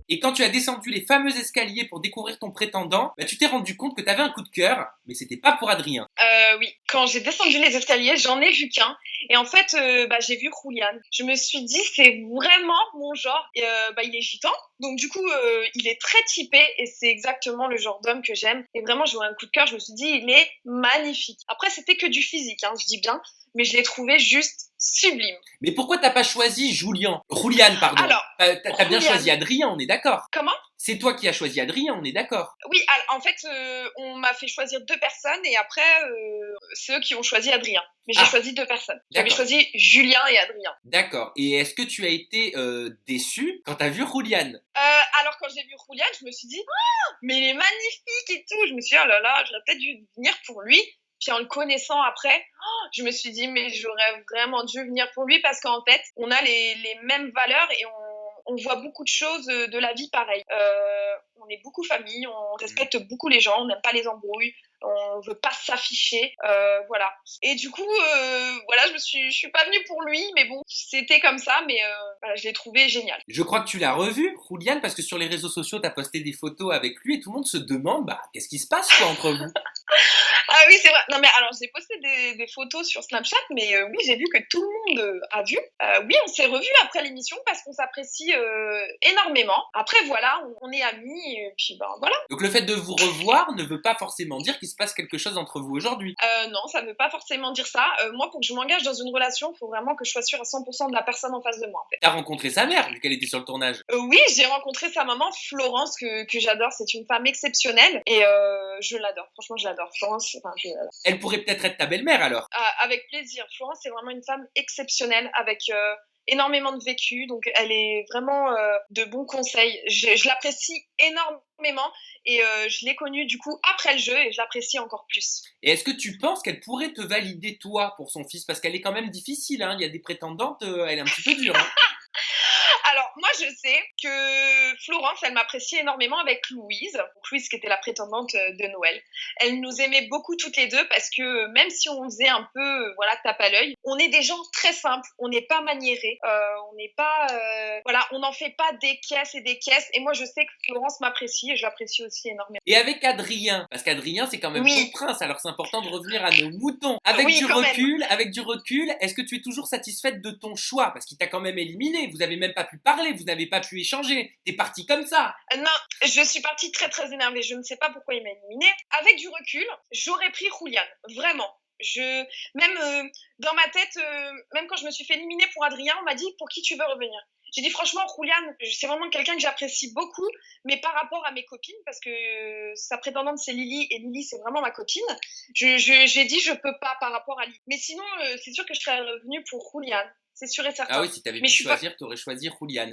Et quand tu as descendu les fameux escaliers pour découvrir ton prétendant, bah, tu t'es rendu compte que t'avais un coup de cœur, mais c'était pas pour Adrien. Oui, quand j'ai descendu les escaliers, j'en ai vu qu'un. Et en fait, j'ai vu Julian. Je me suis dit, c'est vraiment mon genre. Et, il est gitan, donc du coup, il est très typé et c'est exactement le genre d'homme que j'aime. Et vraiment, j'ai eu un coup de cœur. Je me suis dit, il est magnifique. Après, c'était que du physique, hein, je dis bien, mais je l'ai trouvé juste sublime. Mais pourquoi t'as pas choisi Julian, pardon. Alors, T'as bien Julian, choisi Adrien, on est d'accord. comment? C'est toi qui as choisi Adrien, on est d'accord. Oui, en fait, on m'a fait choisir deux personnes et après, c'est eux qui ont choisi Adrien. Mais j'ai choisi deux personnes. J'avais D'accord. choisi Julien et Adrien. D'accord. Et est-ce que tu as été déçu quand t'as vu Julian? Alors quand j'ai vu Julian, je me suis dit, mais il est magnifique et tout. Je me suis dit, oh là là, j'aurais peut-être dû venir pour lui. Puis en le connaissant après, je me suis dit, mais j'aurais vraiment dû venir pour lui parce qu'en fait, on a les mêmes valeurs et on voit beaucoup de choses de la vie pareil. On est beaucoup famille, on respecte beaucoup les gens, on n'aime pas les embrouilles, on veut pas s'afficher, voilà. Et du coup, voilà, je suis pas venue pour lui, mais bon, c'était comme ça, mais voilà, je l'ai trouvé génial. Je crois que tu l'as revu, Julian, parce que sur les réseaux sociaux, t'as posté des photos avec lui et tout le monde se demande, bah, qu'est-ce qui se passe, quoi, entre vous? Ah oui, c'est vrai. Non, mais alors, j'ai posté des photos sur Snapchat, mais oui, j'ai vu que tout le monde a vu. Oui, on s'est revus après l'émission parce qu'on s'apprécie énormément. Après, voilà, on est amis, et puis ben voilà. Donc le fait de vous revoir ne veut pas forcément dire qu'il se passe quelque chose entre vous aujourd'hui. Non, ça veut pas forcément dire ça. Moi, pour que je m'engage dans une relation, il faut vraiment que je sois sûre à 100% de la personne en face de moi, en fait. T'as rencontré sa mère, vu qu'elle était sur le tournage. Oui, j'ai rencontré sa maman, Florence, que j'adore. C'est une femme exceptionnelle et je l'adore. Franchement, je l'adore. Florence, enfin, je l'adore. Elle pourrait peut-être être ta belle-mère, alors. Avec plaisir. Florence, c'est vraiment une femme exceptionnelle avec énormément de vécu. Donc, elle est vraiment de bons conseils. Je l'apprécie énormément et je l'ai connue du coup après le jeu et je l'apprécie encore plus. Et est-ce que tu penses qu'elle pourrait te valider, toi, pour son fils? Parce qu'elle est quand même difficile, hein. Il y a des prétendantes, elle est un petit peu dure, hein. Alors, moi, je sais que Florence, elle m'appréciait énormément avec Louise. Donc, Louise, qui était la prétendante de Noël. Elle nous aimait beaucoup toutes les deux parce que même si on faisait un peu, voilà, tape à l'œil, on est des gens très simples. On n'est pas maniérés. On n'est pas, voilà, on n'en fait pas des caisses et des caisses. Et moi, je sais que Florence m'apprécie et je l'apprécie aussi énormément. Et avec Adrien, parce qu'Adrien, c'est quand même ton prince, alors c'est important de revenir à nos moutons. Avec du recul, est-ce que tu es toujours satisfaite de ton choix? Parce qu'il t'a quand même éliminé. Vous avez même pas pu parler, vous n'avez pas pu échanger. T'es parti comme ça. Non, je suis partie très très énervée. Je ne sais pas pourquoi il m'a éliminée. Avec du recul, j'aurais pris Julian. Vraiment. Même dans ma tête, même quand je me suis fait éliminer pour Adrien, on m'a dit pour qui tu veux revenir. J'ai dit franchement, Julian, c'est vraiment quelqu'un que j'apprécie beaucoup, mais par rapport à mes copines, parce que sa prétendante c'est Lily et Lily c'est vraiment ma copine, j'ai dit je peux pas par rapport à Lily. Mais sinon, c'est sûr que je serais revenue pour Julian, c'est sûr et certain. Ah oui, si t'avais pu choisir, t'aurais choisi Julian.